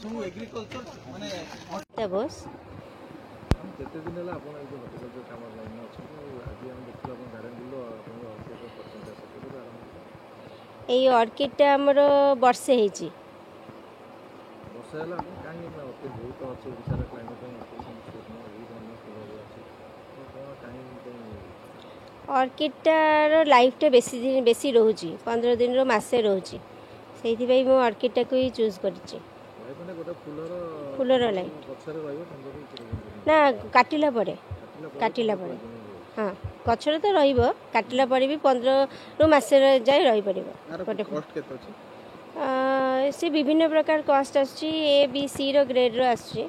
ସବୁ ଏଗ୍ରିକଲଚର ମାନେ ବୋସ୍ କେତେ ଦିନ ହେଲା ଆପଣ ଏଇ ହର୍ଟିକଲଚର କାମ ଲାଇନରେ ଅଛନ୍ତି ଆଜି ଆମେ ଦେଖିଲୁ ଆପଣ ଗାର୍ଡେନ ବୁଲିଲୁ ଆପଣଙ୍କ ଅର୍କିଡର କରିଛନ୍ତି ଆସ କେବେ ଆରମ୍ଭ ଏଇ ଅର୍କିଡଟା ଆମର ବର୍ଷେ ହେଇଛି। ବର୍ଷା ହେଲା ଆପଣ କାହିଁକି ଅର୍କିଡ ବହୁତ ଅଛି ଓଡ଼ିଶାର କ୍ଲାଇମେଟ୍ ପାଇଁ ଅର୍କିଡ ସେମିତି ସୁଟ୍ ନୁହଁ ବହୁତ ଅନ୍ୟ ଫୁଲ ବି ଅଛି କ'ଣ କାହିଁକି ଅର୍କିଡଟାର ଲାଇଫ୍ଟା ବେଶୀ ରହୁଛି 15 ଦିନରୁ ମାସେ ରହୁଛି ସେଇଥିପାଇଁ ମୁଁ ଅର୍କିଡଟାକୁ ହିଁ ଚୁଜ୍ କରିଛି। ମାନେ ଗୋଟେ ଫୁଲର ଲାଇଫ୍ ଗଛରେ ରହିବ 15 ନା କାଟିଲା ପରେ ହଁ ଗଛରେ ତ ରହିବ କାଟିଲା ପରେ ବି 15ରୁ ମାସେ ଯାଏ ରହିପାରିବ। ସେ ବିଭିନ୍ନ ପ୍ରକାର କଷ୍ଟ ଆସୁଛି ଏ ବି ସି ର ଗ୍ରେଡ୍ର ଆସୁଛି।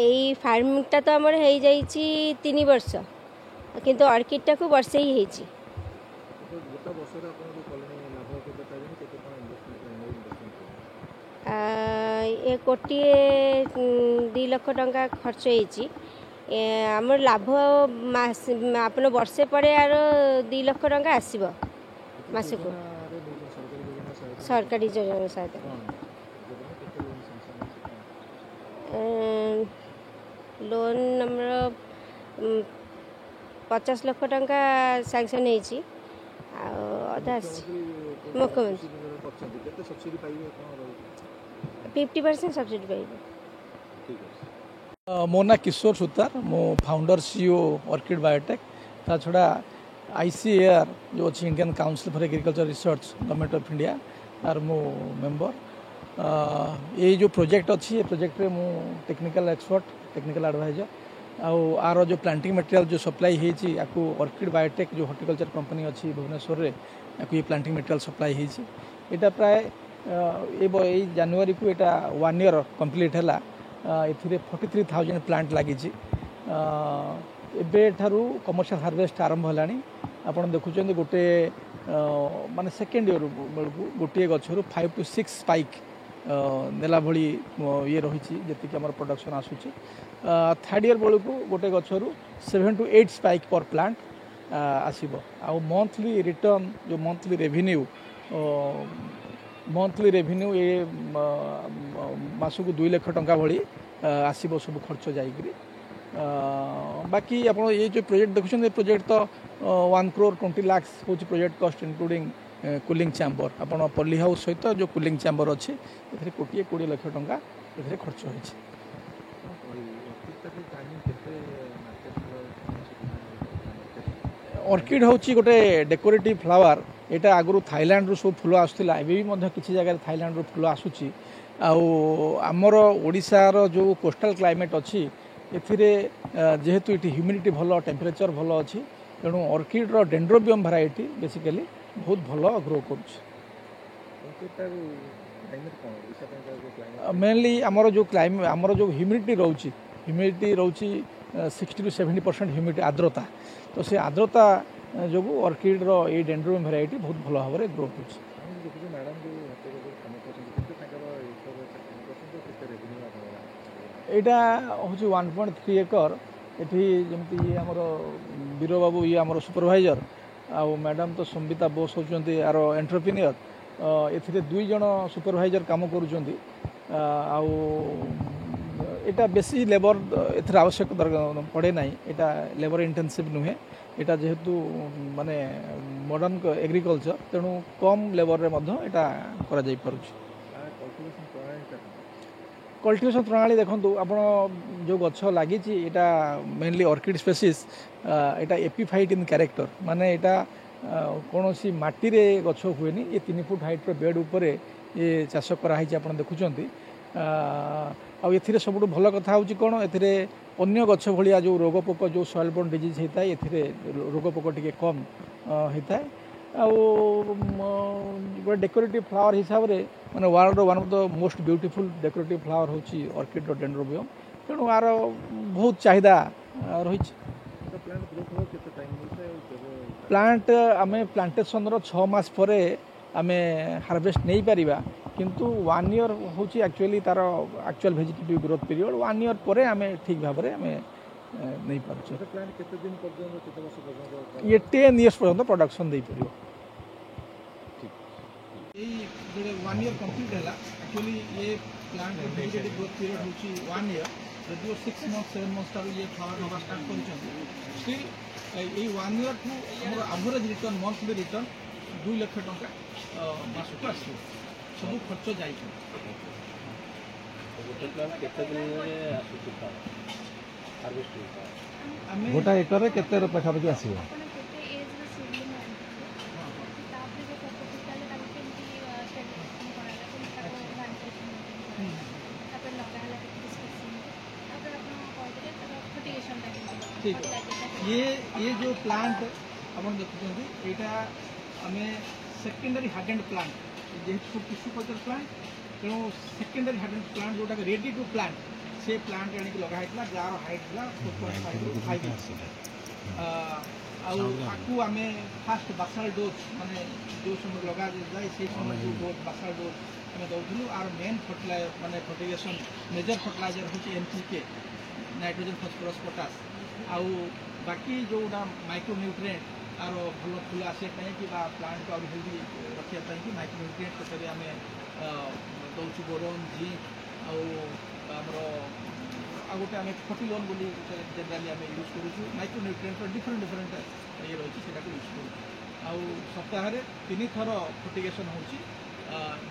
ଏଇ ଫାର୍ମଟା ତ ଆମର ହେଇଯାଇଛି 3 ବର୍ଷ କିନ୍ତୁ ଅର୍କିଡଟାକୁ ବର୍ଷେ ହିଁ ହେଇଛି। କୋଟିଏ 2 ଲକ୍ଷ ଟଙ୍କା ଖର୍ଚ୍ଚ ହେଇଛି। ଆମର ଲାଭ ଆପଣ ବର୍ଷେ ପରେ ଆର 2 ଲକ୍ଷ ଟଙ୍କା ଆସିବ ମାସକୁ ସରକାରୀ ଯୋଜନା ସହାୟତା। ଲୋନ୍ ଆମର 50 ଲକ୍ଷ ଟଙ୍କା ସାଂସନ୍ ହେଇଛି ଆଉ ଅଧା ଆସିଛି ମୁଖ୍ୟମନ୍ତ୍ରୀ 50% ସବସିଡ଼ି ପାଇବେ। मो ना किशोर सुतार मो फाउंडर सीईओ ऑर्किड बायोटेक ता छड़ा आईसीएआर जो अच्छी Indian council for agriculture research government of India तार मो मेंबर ये जो प्रोजेक्ट अच्छी प्रोजेक्ट रे मो टेक्निकल एक्सपर्ट टेक्निकल एडवाइजर आर जो प्लांटिंग मटेरियल जो सप्लाई होती ऑर्किड बायोटेक जो हॉर्टिकल्चर कंपनी अच्छी भुवनेश्वर रे ये प्लांटिंग मटेरियल सप्लाई होती यहाँ प्राय ये जनवरी को यहाँ 1 ईयर कंप्लीट है ए 43,000 प्लांट लगी एबेठारू कमर्शियल हार्वेस्ट आरंभ है आप देखुं गोटे माने सेकेंड ईयर बेलू गोटे गचर 5 to 6 स्पाइक नेला भली ये रही जी आम प्रोडक्शन आसूँ थर्ड ईयर बेलू गोटे गचर 7 to 8 स्पाइक पर प्लांट आसब आ मंथली रिटर्न जो मंथली रेवेन्यू ये मासक 2 लाख टंका भली आसब सब खर्च जाकरी बाकी आप ये जो प्रोजेक्ट देखुं प्रोजेक्ट तो 1 crore 20 lakhs हूँ project cost including cooling chamber आप पॉली हाउस सहित जो कूलिंग चैम्बर अच्छी ए 20 लाख टंका ए खर्च हो। ऑर्किड हूँ गोटे डेकोरेटिव फ्लावर यहाँ आगु थाईलैंड रू सब फूल आसूला एवं किसी जगह थाईलैंड रू फूल आसूची आमर ओडिशार जो कोस्टाल क्लाइमेट अच्छी जेहेतु ये ह्यूमिडिटी भल टेम्परेचर भल अच्छी तेणु ऑर्किड डेंड्रोबियम वैरायटी बेसिकली बहुत भल ग्रो कर मेनली आमर जो क्लाइमेट आमर जो ह्यूमिडिटी रोची 60 to 70% ह्यूमिडिटी आर्द्रता तो से आर्द्रता जो ऑर्किड ये डेंड्रोबियम वैरायटी बहुत भल भाव में ग्रो कर यहाँ हूँ 1.3 एकर ये जमी आमर वीर बाबू ये आमर सुपरवाइजर आउ मैडम तो संबिता बोस होती यार एंटरप्रेन्योर ए 2 जन सुपरवाइजर काम करुँच यहाँ बेसी लेबर एथर आवश्यक पड़े ना यहाँ लेबर इंटेंसिव नुहे यहाँ जेहेतु माने मॉडर्न एग्रीकल्चर तेणु कम लेबर रे मध्य यहाँ करा कल्टिवेशन प्रणाली देखो आपण जो गछ लगी मेनली ऑर्किड स्पेसीज यहाँ एपिफाइट इन कैरेक्टर माने यहाँ कौन सी माटी रे गछ हुए ये 3 फुट हाइट बेड उपर ये चाष कराई आप देखुं आउ सब भल कथा हूँ कौन अन्य गछ भाया जो रोग पोक जो सॉइल बोर्न डिजीज होता है ये रोग पोक टी कम होता है गोटे डेकोरेटिव फ्लावर हिसाब से मैंने world one of the most beautiful decorative flower हूँ ऑर्किड डेंड्रोबियम तेणु यार बहुत चाहिदा रही प्लांट आम प्लांटेसन 6 मास पर आम हार्वेस्ट नहीं पारिबा किंतु 1 ईयर हूँ एक्चुअली तार actual vegetative growth period 1 year पर आम ठीक भाव में आम नहीं पार्छ ये 10 years पर्यंत प्रोडक्शन दे पार ये 1 ईयर कंप्लीट है एक्चुअली ये प्लांट इमिडिएट ग्रोथ पीरियड होची 1 ईयर यदि 6 मंथ 7 मंथ टारू ये फ्लावर हवा स्टार्ट कर स्टिल ये 1 ईयर टू हमर average return monthly return 2 lakh टंका मासक आसो सब खर्च जाई गोटा एकर केते पाखापाखि आसो ठीक ये जो प्लांट आप देखुं यहाँ आम सेकेंडरी हार्डेंड प्लांट जेहेतु टिश्यू कल्चर प्लांट तेणु सेकेंडरी हार्डेंड प्लांट जोटा रेडी टू प्लांट से प्लांट आनी लगाई जार हाइट था 4.5 इंच आपको आम फास्ट बासाल डोज माने जो समय लगा जाए से समय जो डोज बासाल डोज आम दौलू आर मेन फर्टिलाइजर माने फर्टिगेशन मेजर फर्टिलाइजर हूँ एनपीके नाइट्रोजन फस्फोरस पोटास आउ बाकी जोटा माइक्रोन्यूट्रिएंट आर भल फूल आसापी कि प्लांट को आगे हेल्दी रखापी कि माइक्रोन्यूट्रिएंट क्षेत्र में आम दौचु बोरोन जिंक आमर आ गोटे आम फर्टिलोन बोली जनराली आम यूज करूँ माइक्रोन्यूट्रिएंट डिफरेंट डिफरेंट ये रही है यूज करूँ आउ सप्ताह 3 थर फर्टिगेशन होची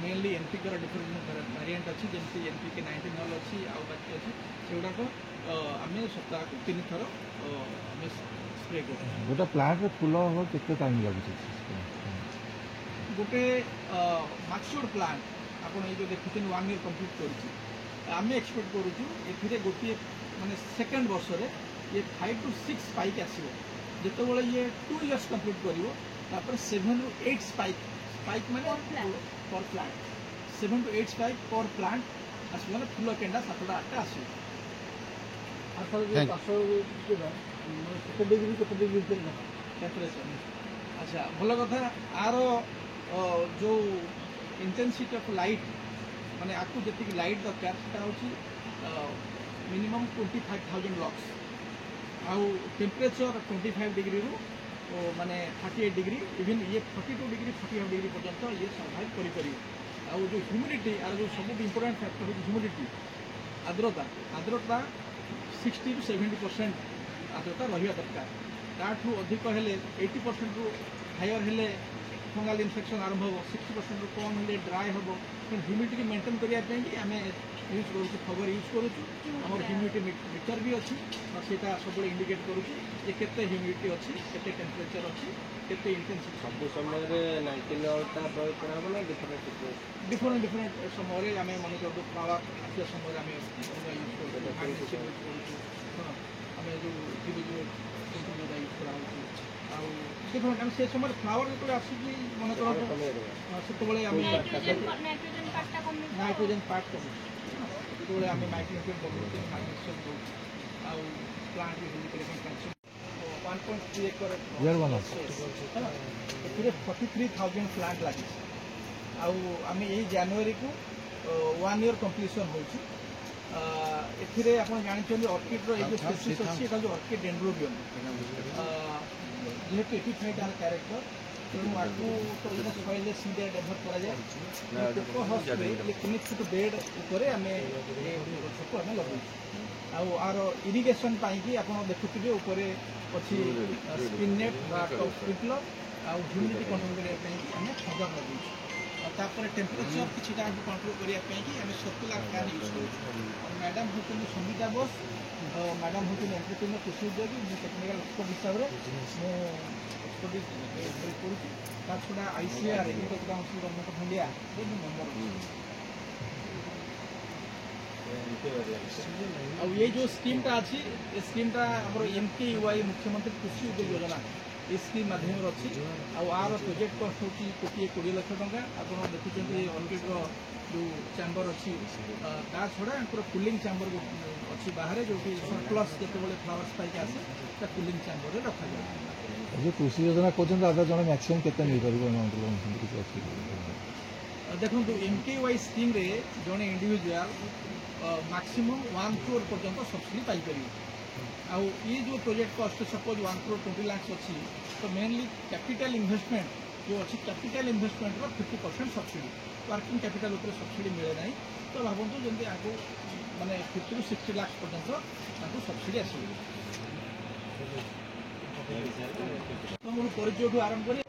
मेनली एनपीके डिफरेंट वेरिएंट अच्छी जमी एनपीके 19 अच्छी आउ बाकी अच्छी से गुड़ाक आम सप्ताह को 3 थर स्प्रे कर गोटे प्लांट फूल केते टाइम लगुच गोटे मैच्योर प्लांट आप जो देखुं 1 ईयर कंप्लीट करुँ आम एक्सपेक्ट करुँ ए गोटे माने सेकेंड वर्ष ये 5 to 6 स्पाइक आसो जिते ये 2 इयर्स कंप्लीट कर 7 to 8 स्पाइक माने पर प्लांट 7 to 8 स्पाइक पर प्लांट आस मैंने फूल केंडा 7टा 8टा आस टेम्परेचर अच्छा भल कथा आर जो इंटेंसिटी ऑफ लाइट माने आपको जी लाइट दरकार से मिनिमम 25,000 लक्स आउ टेम्परेचर 25 डिग्री रू माने 38 डिग्री इवन ये 42 डिग्री 45 डिग्री पर्यंत ये सर्वाइव करें आउ जो ह्यूमिडिटी आर जो सब इंपोर्टेंट फैक्टर ह्यूमिडिटी आर्द्रता आर्द्रता 60 to 70% आर्द्रता रहा दरकार ताठू अधिक हेले 80% रू हायर हेले फंगाल इन्फेक्शन आरंभ हो 60% रू कम हेले ड्राई हम ह्यूमिडिटी मेंटेन करने आम यूज करूँ खबर यूज करूँ आम ह्यूमिडिटी मीटर भी अच्छी और सीटा सब इंडिकेट करूँ केते ह्यूमिडिटी अच्छी केते टेम्परेचर अच्छी केते इंटेंसिटी सब समय डिफरेंट डिफरेंट समय आम मन कर फ्लावर आसा समय आम यूज करूँ आम जो यूज करा डिफरेंट आम से समय फ्लावर जो आसूँ मन कर नाइट्रोजन पार्ट कम जो आम माइक्रोन्यूट्रिएंट बदलते मैग्नेशियम दो आउ प्लांट भी हेल्दी करें कैल्शियम 1.3 एकर 43,000 प्लांट लगी आम यही जनवरी को 1 ईयर कंप्लीशन हो जानते अर्किड्र जो स्पेसीज अच्छी जो अर्किड डेंड्रोबियम जेहेतु एपिफाइट आर कैरेक्टर तेणु आपको तो सॉइल सीधे डेभलप कराए कनेक्ट टू बेड उपर आम गछको आम लगू आर इरिगेशन पाई आप देखुए उपर अच्छी spin net top sprinkler humidity control करने आम खजर लगू तापर टेम्परेचर किसी कंट्रोल करने आम सर्कुलर फैन यूज करूँ मैडम होती संगीता बोस मैडम होती एंटरप्रेन्योर कृषि उद्योगी मुझे टेक्निकल एक्सपर्ट हिसाब से मुझे करूँ छड़ा ICAR agriculture council government of India member ये जो स्कीमटा अच्छी ये स्कीमटा MKUI मुख्यमंत्री कृषि उद्योग योजना ये स्कीम माध्यम अच्छी आर प्रोजेक्ट कस्ट हो 1,20 लाख टंका आप देखुं अर्किड्र जो चैम्बर अच्छी ता छड़ा कुलिंग चैम्बर अच्छी बाहर जो सरप्लस जिते फ्लावर स्पाइक आसे कुलिंग चैम्बर रखा जाए जो कृषि योजना कहते हैं जन मैक्सिमम केते देखो MKUI स्कीम रे जड़े इंडिविजुआल मैक्सिमम 1 crore पर्यंत सब्सिडी पाइपर ये जो प्रोजेक्ट कस्ट सपोज 1 crore 20 lakhs अच्छी तो मेनली कैपिटल इन्वेस्टमेंट जो अच्छी capital investment 50% subsidy working capital subsidy मिले ना तो भावतु जमी आपको माने 50 to 60 लाख पर्यटन सब्सिडी आस तो मोर परिचय आरंभ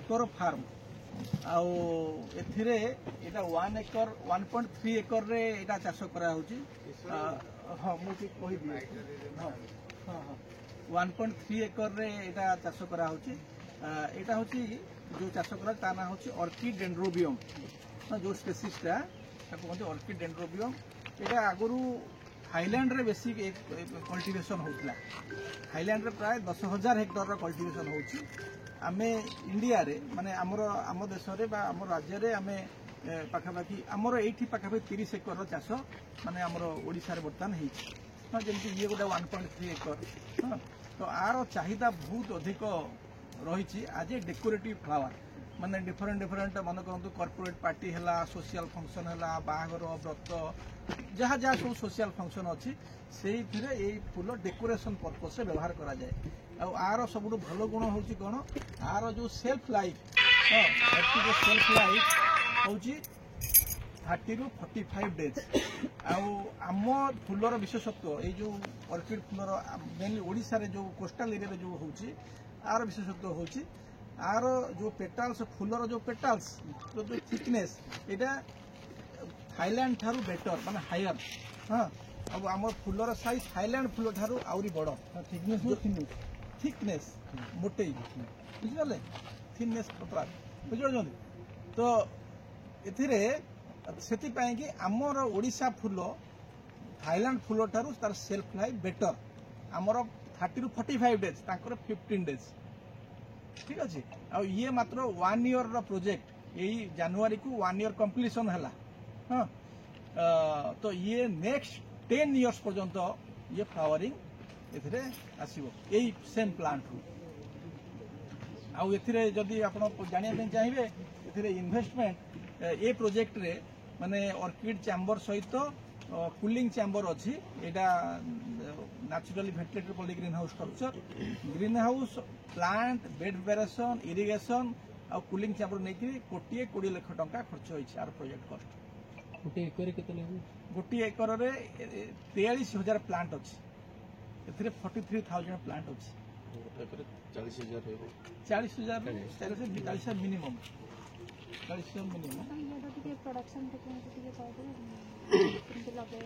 कर फार्म आउ एथिरे एटा 1 एकर 1.3 एकर रे एटा चाष करा होची हां मु ठीक कहि दिए हां हां 1.3 एकर रे एटा चाष करा होची एटा होची जो चाष करा ता ना होची ऑर्किड डेंड्रोबियम जो स्पेसीस ता ताको कहते ऑर्किड डेंड्रोबियम एटा आगुरु हाईलैंड रे बेसी कल्टीवेशन होतला हाईलैंड रे प्राय 10,000 हेक्टर रा कल्टीवेशन होची आमे इंडिया रे माने आम देश रे बा आम राज्य रे आमे पाखापाखि आमर एठी पाखापाखि 30 एकर चाष माने आमर ओडिसा रे बर्तमान हेछि हां जेंति ये गोटा 1.3 एकर हां तो आर चाहिदा बहुत अधिक रही आज ए डेकोरेटिव फ्लावर माने डिफरेंट मन कहतु कॉर्पोरेट पार्टी है सोशल फंक्शन है बाहागर व्रत जहाँ जहाँ सब सोशल फंक्शन अच्छी से फूल डेकोरेशन पर्पज से व्यवहार करा जाए आर सब भल गुण हूँ कौन आर जो सेल्फ लाइफ सेल्फ लाइफ हूँ 30 to 45 डेज आम फूलर विशेषत्व ये जो ऑर्किड फूलर मेनली ओडिशा रे जो कोस्टल एरिया जो हूँ आर विशेषत्व हूँ आर जो पेटाल्स फूलर जो पेटाल्स जो थिकनेस यहाँ थाईलैंड ठारू बेटर माने हायर हाँ अब आम फूलर साइज थाईलैंड फूल ठारू आउरी बड़ थिकनेस मोटे बुझिगले थिकनेस पतला बुझिपार तो एथिरे सेतिपाई कि आमर ओडिशा फूल थाईलैंड फूल ठारू तार सेल्फ लाइफ बेटर आमर 30 to 45 डेज तांकर 15 डेज ठीक अच्छे आ ये मात्र 1 ईयर रो प्रोजेक्ट यही जनवरी को 1 ईयर कंप्लीशन है हाँ तो ये नेक्स्ट 10 इयर्स पर्यंत ये फ्लावरिंग एथिरे आसीबो यही सेम प्लांट रू आउ एथिरे जदि आपण जानिया पे चाहिए एथिरे इन्वेस्टमेंट ए प्रोजेक्ट रे माने ऑर्किड चैम्बर सहित कूलिंग चैम्बर अच्छी एटा naturally ventilated poly green house structure green house plant bed preparation irrigation आ कूलिंग चैम्बर नहीं 1,20 लाख टंका खर्च होइछ आर प्रोजेक्ट कॉस्ट गोटे एकर रे 43,000 प्लांट अच्छी एथिरे 43,000 प्लांट अच्छी 40,000 मिनिमम 40,000 मिनिमम प्रोडक्शन टेक्निक लगे